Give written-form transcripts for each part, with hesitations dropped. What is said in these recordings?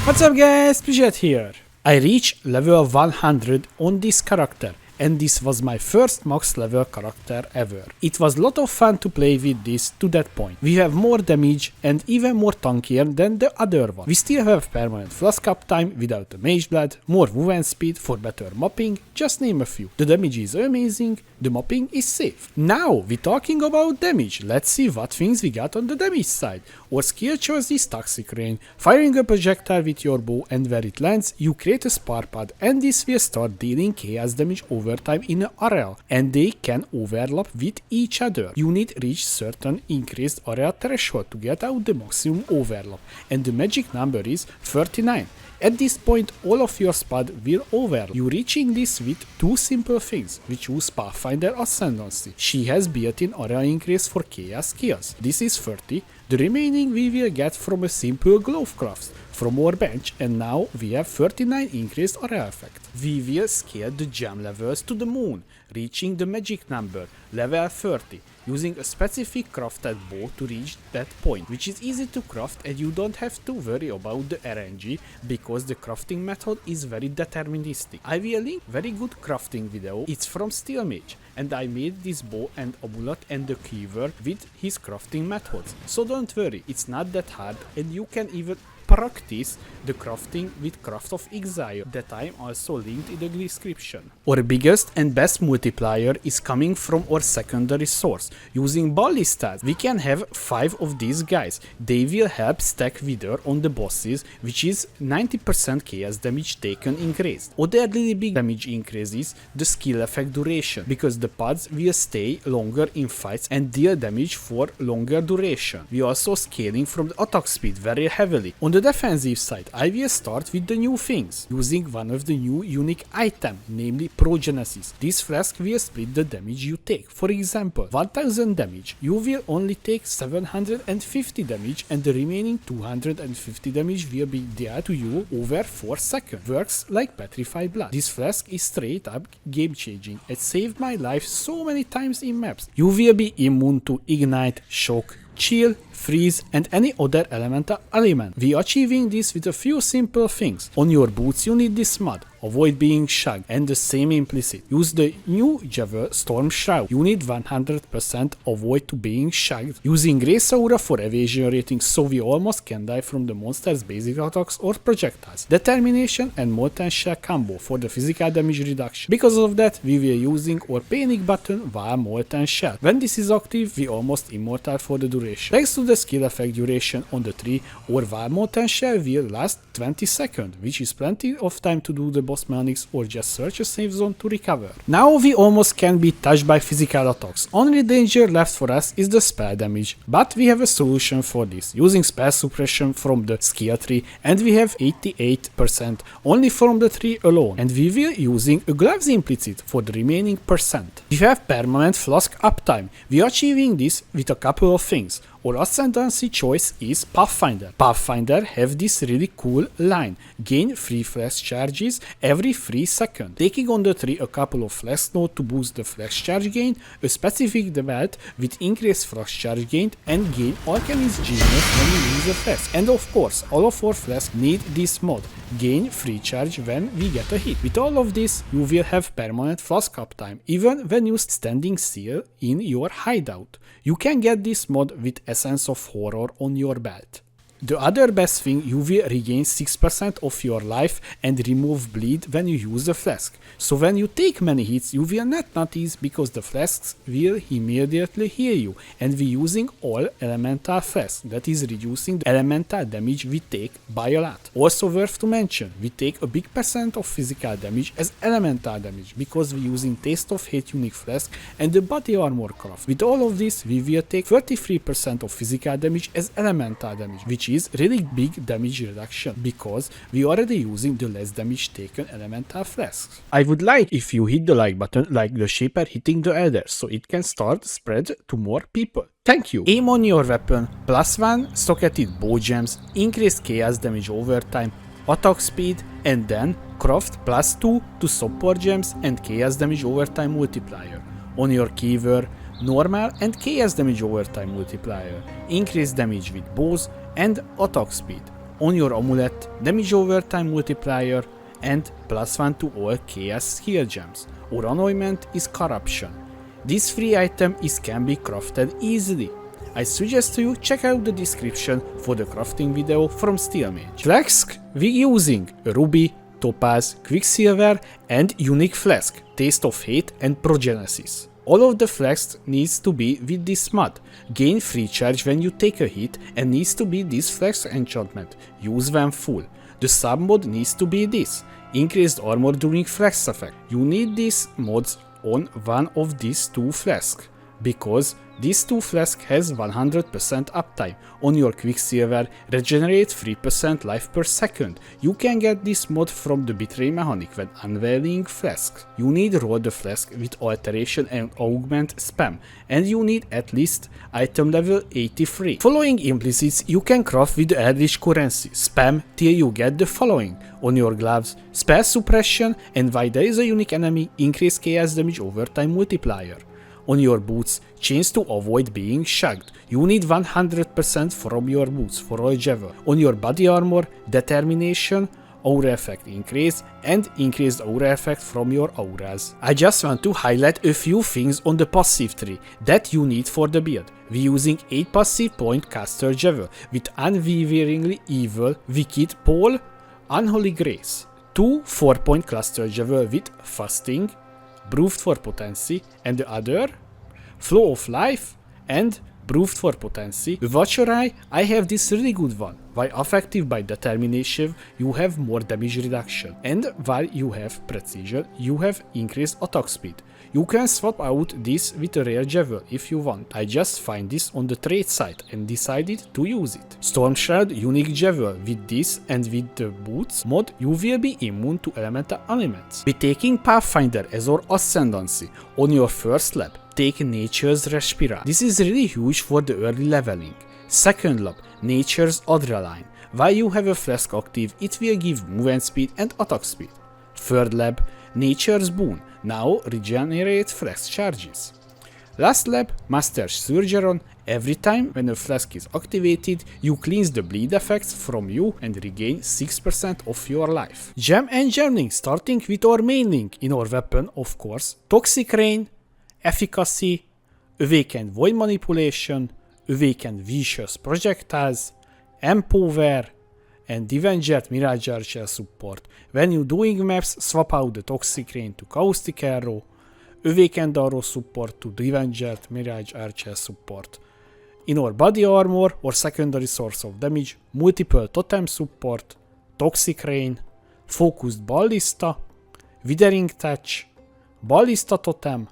What's up guys, Pidget here. I reached level 100 on this character and this was my first max level character ever. It was a lot of fun to play with this to that point. We have more damage and even more tankier than the other one. We still have permanent flask uptime without the mageblood, more movement speed for better mopping, just name a few. The damage is amazing, the mopping is safe. Now we're talking about damage, let's see what things we got on the damage side. Our skill choice is Toxic Rain, firing a projectile with your bow and where it lands you create a spark pod and this will start dealing chaos damage over time in an area and they can overlap with each other. You need reach certain increased area threshold to get out the maximum overlap and the magic number is 39. At this point all of your spot will overlap. You reaching this with two simple things. We choose Pathfinder Ascendancy. She has built-in area increase for chaos skills. This is 30. The remaining we will get from a simple glove craft from our bench and now we have 39 increased area effect. We will scale the gem levels to the moon, reaching the magic number, level 30, using a specific crafted bow to reach that point, which is easy to craft and you don't have to worry about the RNG because the crafting method is very deterministic. I will link very good crafting video, it's from Steelmage, and I made this bow and amulet and the cleaver with his crafting methods. So don't worry, it's not that hard and you can even practice the crafting with Craft of Exile that I am also linked in the description. Our biggest and best multiplier is coming from our secondary source. Using ballistas, we can have 5 of these guys. They will help stack wither on the bosses, which is 90% chaos damage taken increased. Other really big damage increases the skill effect duration, because the pods will stay longer in fights and deal damage for longer duration. We are also scaling from the attack speed very heavily. On the defensive side, I will start with the new things, using one of the new unique items, namely Progenesis. This flask will split the damage you take. For example, 1000 damage, you will only take 750 damage and the remaining 250 damage will be dealt to you over 4 seconds. Works like Petrified Blood. This flask is straight up game changing. It saved my life so many times in maps. You will be immune to Ignite, Shock, Chill, Freeze and any other elemental element. We are achieving this with a few simple things. On your boots you need this mod, avoid being shagged, and the same implicit. Use the new Javel Storm Shroud. You need 100% avoid to being shagged. Using Grace Aura for evasion rating so we almost can die from the monster's basic attacks or projectiles. Determination and Molten Shell combo for the physical damage reduction. Because of that we were using our panic button while Molten Shell. When this is active we almost immortal for the duration. Thanks to the skill effect duration on the tree, our while Molten Shell will last 20 seconds, which is plenty of time to do the boss mechanics or just search a safe zone to recover. Now we almost can't be touched by physical attacks. Only danger left for us is the spell damage, but we have a solution for this, using spell suppression from the skill tree, and we have 88% only from the tree alone, and we will using a gloves implicit for the remaining percent. We have permanent flask uptime. We are achieving this with a couple of things. Our Ascendancy choice is Pathfinder. Pathfinder have this really cool line, gain 3 flask charges every 3 seconds. Taking on the tree a couple of flask nodes to boost the flask charge gain, a specific debate with increased flask charge gain and gain Alchemist Genius when you use a flask. And of course, all of our flasks need this mod, gain free charge when we get a hit. With all of this, you will have permanent flask uptime, even when you're standing still in your hideout. You can get this mod with Essence of Horror on your belt. The other best thing, you will regain 6% of your life and remove bleed when you use the flask. So when you take many hits you will not notice because the flasks will immediately heal you, and we're using all elemental flasks, that is reducing the elemental damage we take by a lot. Also worth to mention, we take a big percent of physical damage as elemental damage because we're using Taste of Hate unique flask and the body armor craft. With all of this we will take 33% of physical damage as elemental damage, which is really big damage reduction because we already using the less damage taken elemental flasks. I would like if you hit the like button like the Shaper hitting the Elder so it can start spread to more people. Thank you. Aim on your weapon, +1 socketed bow gems, increased chaos damage over time, attack speed, and then craft +2 to support gems and chaos damage over time multiplier. On your keyword, normal and chaos damage over time multiplier, increased damage with bows and attack speed. On your amulet, damage overtime multiplier and +1 to all chaos skill gems. Or anointment is corruption. This free item can be crafted easily. I suggest you check out the description for the crafting video from Steelmage. Flask, we using ruby, topaz, quicksilver and unique flask, taste of hate and progenesis. All of the flasks needs to be with this mod. Gain free charge when you take a hit and needs to be this flask enchantment. Use when full. The sub mod needs to be this. Increased armor during flask effect. You need these mods on one of these two flasks, because these two flasks has 100% uptime. On your quicksilver, regenerate 3% life per second. You can get this mod from the betray mechanic when unveiling flasks. You need roll the flask with alteration and augment spam, and you need at least item level 83. Following implicits you can craft with eldritch currency. Spam till you get the following. On your gloves, spell suppression, and while there is a unique enemy, increase chaos damage overtime multiplier. On your boots, change to avoid being shagged. You need 100% from your boots for algebra. On your body armor, determination, aura effect increase, and increased aura effect from your auras. I just want to highlight a few things on the passive tree that you need for the build. We using 8 passive point caster Javel with unwaveringly evil, wicked pole, unholy grace. 2 4-point cluster Javel with fasting, Proved for potency, and the other, Flow of Life and Proved for potency. With Watcher I have this really good one. While affected by determination, you have more damage reduction, and while you have precision, you have increased attack speed. You can swap out this with a rare Javel if you want. I just find this on the trade site and decided to use it. Storm Shroud unique Javel. With this and with the boots mod, you will be immune to elemental elements. Be taking Pathfinder as your Ascendancy. On your first lap, take Nature's Respira. This is really huge for the early leveling. Second lap, Nature's Adrenaline. While you have a flask active, it will give movement speed and attack speed. Third lab, Nature's Boon. Now regenerate flask charges. Last lab, Master's Surgeon. Every time when a flask is activated, you cleanse the bleed effects from you and regain 6% of your life. Gem and Gemling, starting with our main link in our weapon, of course. Toxic Rain, Efficacy, Awakened Void Manipulation, Awakened Vicious Projectiles, Empower, and Avenged Mirage Archer support. When you doing maps, swap out the Toxic Rain to Caustic Arrow, Awakened Arrow support to Avenged Mirage Archer support. In our body armor or secondary source of damage, multiple totem support, Toxic Rain, Focused Ballista, Withering Touch, Ballista Totem,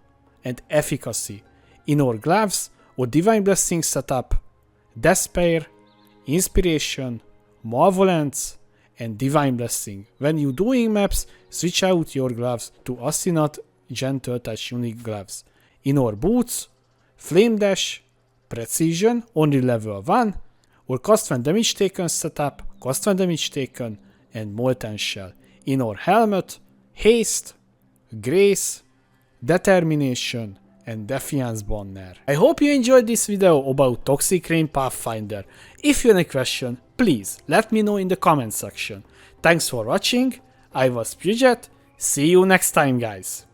and Efficacy. In our gloves or Divine Blessing setup, Despair, Inspiration, Malevolence, and Divine Blessing. When you doing maps, switch out your gloves to Assinat Gentle Touch unique gloves. In our boots, Flame Dash, Precision, only level 1, or cost when damage taken setup, cost when damage taken, and Molten Shell. In our helmet, Haste, Grace, Determination, and Defiance Banner. I hope you enjoyed this video about Toxic Rain Pathfinder. If you have any question, please let me know in the comment section. Thanks for watching, I was Puget, see you next time guys.